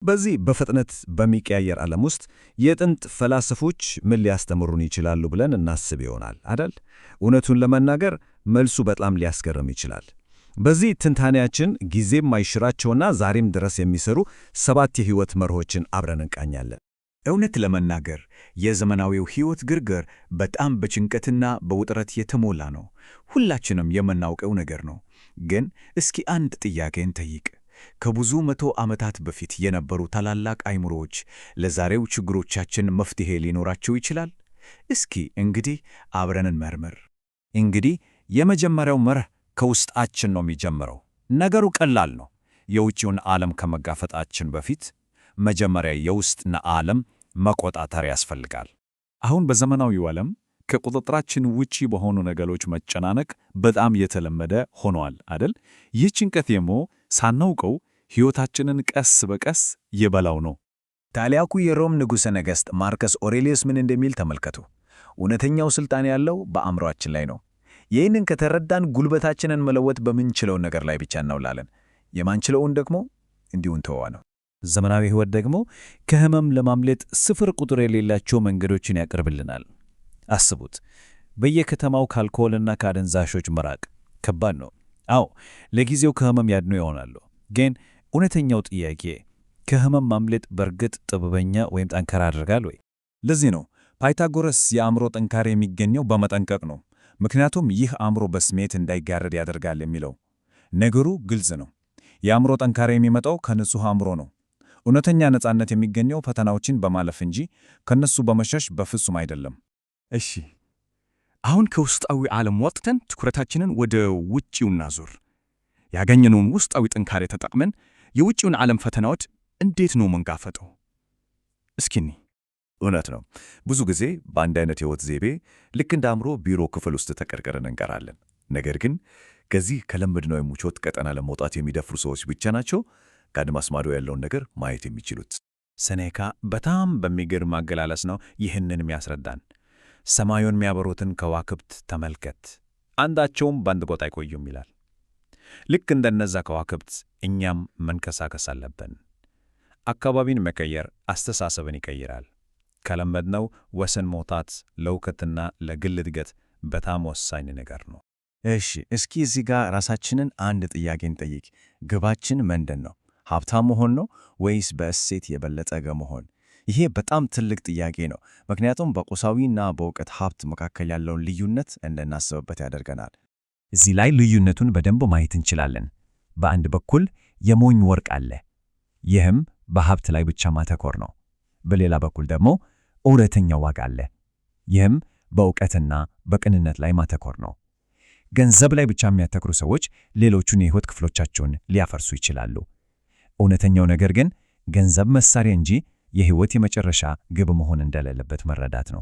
በዚህ በፍጥነት በሚቀያየር ዓለም ውስጥ የጥንት ፈላስፎች ምን ሊያስተምሩን ይችላሉ ብለን እናስብ ይሆናል አይደል? እውነቱን ለመናገር መልሱ በጣም ሊያስገርም ይችላል። በዚህ ትንታኔያችን ጊዜ የማይሽራቸውና ዛሬም ድረስ የሚሰሩ 7 የሕይወት መርሆችን አብረን እንቃኛለን። እውነት ለመናገር የዘመናዊው ሕይወት ግርግር በጣም በጭንቀትና በውጥረት የተሞላ ነው። ሁላችንም የምናውቀው ነገር ነው። ግን እስኪ አንድ ጥያቄን ጠይቅ። ከብዙ መቶ ዓመታት በፊት የነበሩ ታላላቅ አእምሮዎች ለዛሬው ችግሮቻችን መፍትሔ ሊኖራቸው ይችላል? እስኪ እንግዲህ አብረን እንመርምር። እንግዲህ የመጀመሪያው መርህ ከውስጣችን ነው የሚጀምረው። ነገሩ ቀላል ነው። የውጭውን ዓለም ከመጋፈጣችን በፊት መጀመሪያ የውስጥን ዓለም መቆጣጠር ያስፈልጋል። አሁን በዘመናዊው ዓለም ከቁጥጥራችን ውጪ በሆኑ ነገሮች መጨናነቅ በጣም የተለመደ ሆኗል አይደል? ይህ ጭንቀት ደግሞ ሳናውቀው ሕይወታችንን ቀስ በቀስ የበላው ነው። ታላቁ የሮም ንጉሠ ነገሥት ማርከስ ኦሬሊየስ ምን እንደሚል ተመልከቱ። እውነተኛው ሥልጣን ያለው በአእምሮአችን ላይ ነው። ይህንን ከተረዳን ጉልበታችንን መለወጥ በምንችለው ነገር ላይ ብቻ እናውላለን። የማንችለውን ደግሞ እንዲሁ እንተወዋ ነው። ዘመናዊ ሕይወት ደግሞ ከሕመም ለማምለጥ ስፍር ቁጥር የሌላቸው መንገዶችን ያቀርብልናል። አስቡት፣ በየከተማው ከአልኮልና ከአደንዛዦች መራቅ ከባድ ነው። አዎ፣ ለጊዜው ከሕመም ያድኑ ይሆናሉ። ግን እውነተኛው ጥያቄ ከሕመም ማምለጥ በእርግጥ ጥበበኛ ወይም ጠንካራ ያደርጋል ወይ? ለዚህ ነው ፓይታጎረስ የአእምሮ ጥንካሬ የሚገኘው በመጠንቀቅ ነው። ምክንያቱም ይህ አእምሮ በስሜት እንዳይጋረድ ያደርጋል የሚለው ነገሩ ግልጽ ነው። የአእምሮ ጥንካሬ የሚመጣው ከንጹሕ አእምሮ ነው። እውነተኛ ነጻነት የሚገኘው ፈተናዎችን በማለፍ እንጂ ከነሱ በመሸሽ በፍጹም አይደለም። እሺ፣ አሁን ከውስጣዊ ዓለም ወጥተን ትኩረታችንን ወደ ውጪው እናዙር። ያገኘነውን ውስጣዊ ጥንካሬ ተጠቅመን የውጪውን ዓለም ፈተናዎች እንዴት ነው መንጋፈጠው? እስኪኒ እውነት ነው። ብዙ ጊዜ በአንድ አይነት ሕይወት ዘይቤ ልክ እንደ አእምሮ ቢሮ ክፍል ውስጥ ተቀርቅረን እንቀራለን። ነገር ግን ከዚህ ከለመድነው የምቾት ቀጠና ለመውጣት የሚደፍሩ ሰዎች ብቻ ናቸው ከአድማስ ማዶ ያለውን ነገር ማየት የሚችሉት። ሴኔካ በጣም በሚገርም አገላለጽ ነው ይህንን የሚያስረዳን። ሰማዩን የሚያበሩትን ከዋክብት ተመልከት፣ አንዳቸውም በአንድ ቦታ አይቆዩም ይላል። ልክ እንደነዛ ከዋክብት እኛም መንቀሳቀስ አለብን። አካባቢን መቀየር አስተሳሰብን ይቀይራል። ከለመድነው ወሰን መውጣት ለእውቀትና ለግል እድገት በጣም ወሳኝ ነገር ነው። እሺ፣ እስኪ እዚህ ጋር ራሳችንን አንድ ጥያቄን ጠይቅ። ግባችን ምንድን ነው? ሀብታም መሆን ነው ወይስ በእሴት የበለጸገ መሆን? ይሄ በጣም ትልቅ ጥያቄ ነው፣ ምክንያቱም በቁሳዊና በእውቀት ሀብት መካከል ያለውን ልዩነት እንድናስብበት ያደርገናል። እዚህ ላይ ልዩነቱን በደንብ ማየት እንችላለን። በአንድ በኩል የሞኝ ወርቅ አለ፣ ይህም በሀብት ላይ ብቻ ማተኮር ነው። በሌላ በኩል ደግሞ እውነተኛ ዋጋ አለ፣ ይህም በእውቀትና በቅንነት ላይ ማተኮር ነው። ገንዘብ ላይ ብቻ የሚያተኩሩ ሰዎች ሌሎቹን የሕይወት ክፍሎቻቸውን ሊያፈርሱ ይችላሉ። እውነተኛው ነገር ግን ገንዘብ መሳሪያ እንጂ የሕይወት የመጨረሻ ግብ መሆን እንደሌለበት መረዳት ነው።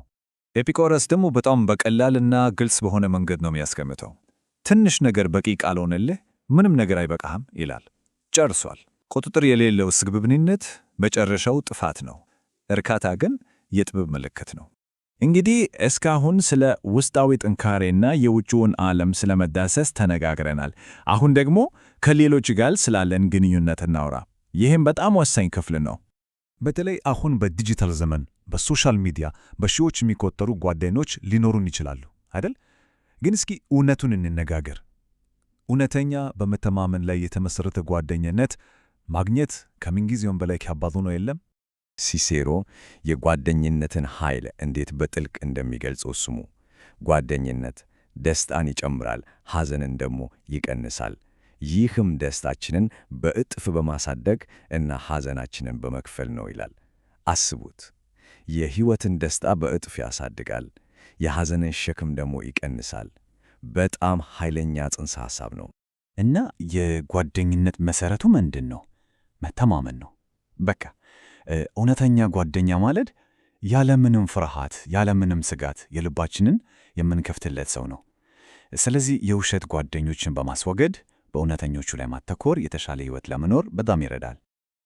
ኤፒቆረስ ደግሞ በጣም በቀላልና ግልጽ በሆነ መንገድ ነው የሚያስቀምጠው። ትንሽ ነገር በቂ ካልሆነልህ ምንም ነገር አይበቃህም ይላል። ጨርሷል። ቁጥጥር የሌለው ስግብግብነት መጨረሻው ጥፋት ነው። እርካታ ግን የጥበብ ምልክት ነው። እንግዲህ እስካሁን ስለ ውስጣዊ ጥንካሬና የውጭውን ዓለም ስለመዳሰስ ተነጋግረናል። አሁን ደግሞ ከሌሎች ጋር ስላለን ግንኙነት እናውራ። ይህም በጣም ወሳኝ ክፍል ነው። በተለይ አሁን በዲጂታል ዘመን በሶሻል ሚዲያ በሺዎች የሚቆጠሩ ጓደኞች ሊኖሩን ይችላሉ አይደል? ግን እስኪ እውነቱን እንነጋገር። እውነተኛ በመተማመን ላይ የተመሠረተ ጓደኝነት ማግኘት ከምንጊዜውም በላይ ከባድ ነው የለም? ሲሴሮ የጓደኝነትን ኃይል እንዴት በጥልቅ እንደሚገልጸው ስሙ። ጓደኝነት ደስታን ይጨምራል፣ ሐዘንን ደግሞ ይቀንሳል። ይህም ደስታችንን በእጥፍ በማሳደግ እና ሐዘናችንን በመክፈል ነው ይላል። አስቡት፣ የሕይወትን ደስታ በእጥፍ ያሳድጋል፣ የሐዘንን ሸክም ደግሞ ይቀንሳል። በጣም ኃይለኛ ጽንሰ ሐሳብ ነው። እና የጓደኝነት መሠረቱ ምንድን ነው? መተማመን ነው። በቃ እውነተኛ ጓደኛ ማለት ያለምንም ፍርሃት ያለምንም ስጋት የልባችንን የምንከፍትለት ሰው ነው። ስለዚህ የውሸት ጓደኞችን በማስወገድ በእውነተኞቹ ላይ ማተኮር የተሻለ ሕይወት ለመኖር በጣም ይረዳል።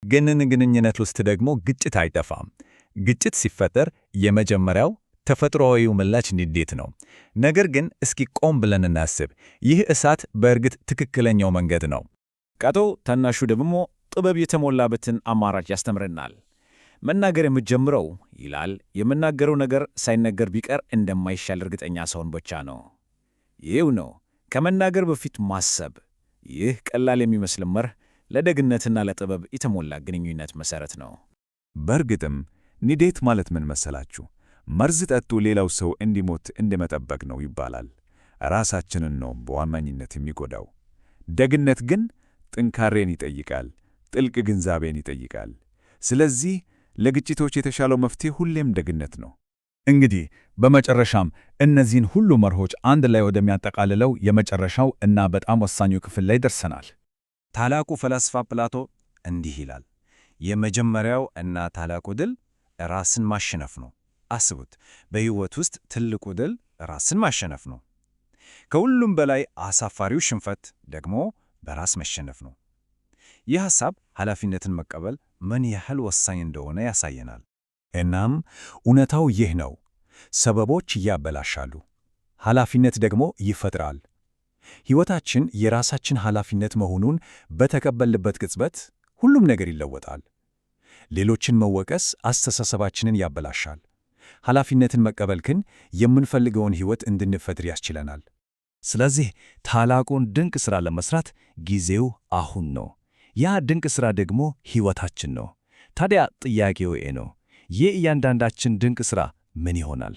ግን ግንኙነት ውስጥ ደግሞ ግጭት አይጠፋም። ግጭት ሲፈጠር የመጀመሪያው ተፈጥሮአዊው ምላሽ ንዴት ነው። ነገር ግን እስኪ ቆም ብለን እናስብ። ይህ እሳት በእርግጥ ትክክለኛው መንገድ ነው። ቀጦ ታናሹ ደግሞ ጥበብ የተሞላበትን አማራጭ ያስተምረናል። መናገር የምትጀምረው ይላል የምናገረው ነገር ሳይነገር ቢቀር እንደማይሻል እርግጠኛ ሰውን ብቻ ነው። ይህው ነው ከመናገር በፊት ማሰብ። ይህ ቀላል የሚመስል መርህ ለደግነትና ለጥበብ የተሞላ ግንኙነት መሠረት ነው። በእርግጥም ንዴት ማለት ምን መሰላችሁ? መርዝ ጠጡ ሌላው ሰው እንዲሞት እንደመጠበቅ ነው ይባላል። ራሳችንን ነው በዋናኝነት የሚጎዳው። ደግነት ግን ጥንካሬን ይጠይቃል፣ ጥልቅ ግንዛቤን ይጠይቃል። ስለዚህ ለግጭቶች የተሻለው መፍትሄ ሁሌም ደግነት ነው። እንግዲህ በመጨረሻም እነዚህን ሁሉ መርሆች አንድ ላይ ወደሚያጠቃልለው የመጨረሻው እና በጣም ወሳኙ ክፍል ላይ ደርሰናል። ታላቁ ፈላስፋ ፕላቶ እንዲህ ይላል፣ የመጀመሪያው እና ታላቁ ድል ራስን ማሸነፍ ነው። አስቡት፣ በሕይወት ውስጥ ትልቁ ድል ራስን ማሸነፍ ነው። ከሁሉም በላይ አሳፋሪው ሽንፈት ደግሞ በራስ መሸነፍ ነው። ይህ ሐሳብ ኃላፊነትን መቀበል ምን ያህል ወሳኝ እንደሆነ ያሳየናል። እናም እውነታው ይህ ነው። ሰበቦች ያበላሻሉ፣ ኃላፊነት ደግሞ ይፈጥራል። ሕይወታችን የራሳችን ኃላፊነት መሆኑን በተቀበልንበት ቅጽበት ሁሉም ነገር ይለወጣል። ሌሎችን መወቀስ አስተሳሰባችንን ያበላሻል። ኃላፊነትን መቀበል ግን የምንፈልገውን ሕይወት እንድንፈጥር ያስችለናል። ስለዚህ ታላቁን ድንቅ ሥራ ለመሥራት ጊዜው አሁን ነው። ያ ድንቅ ሥራ ደግሞ ሕይወታችን ነው። ታዲያ ጥያቄው ይህ ነው፣ የእያንዳንዳችን ድንቅ ሥራ ምን ይሆናል?